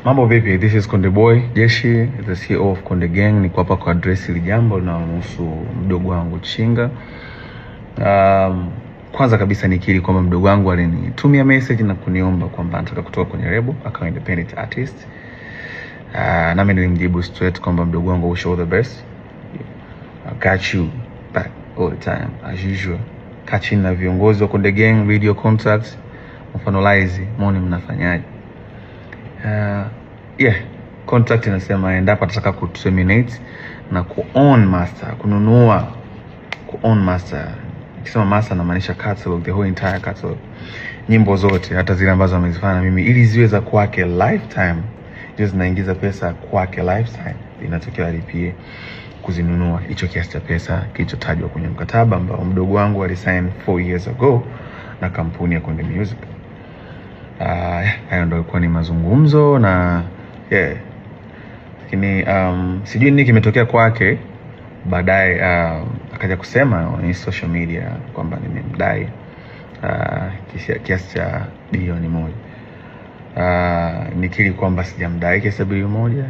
Mambo vipi? This is Konde Boy Jeshi, the CEO of Konde Gang. Niko hapa kwa address hili jambo linalohusu mdogo wangu Chinga. Kwanza kabisa nikiri kwamba mdogo wangu alinitumia message na kuniomba kwamba anataka kutoka kwenye label akawa independent artist. Nami nilimjibu straight kwamba mdogo wangu, wish all the best. I got you back all the time as usual. Kachini na viongozi wa Konde Gang, video contacts, mfanolize, muone mnafanyaje. Contract inasema endapo atataka kuterminate na ku-own master, kununua ku-own master. Nikisema master namaanisha catalog, the whole entire catalog. Nyimbo zote hata zile ambazo amezifanya mimi ili ziwe za kwake lifetime. Hizo zinaingiza pesa kwake lifetime. Inatokea alipie kuzinunua hicho kiasi cha pesa kilichotajwa kwenye mkataba ambao mdogo wangu alisign 4 years ago na kampuni ya Konde Music. Hayo ndio ilikuwa ni mazungumzo na lakini sijui nini kimetokea kwake baadaye. Akaja kusema kwenye social media kwamba nimemdai kiasi cha bilioni 1. Nikiri kwamba sijamdai kiasi cha bilioni 1.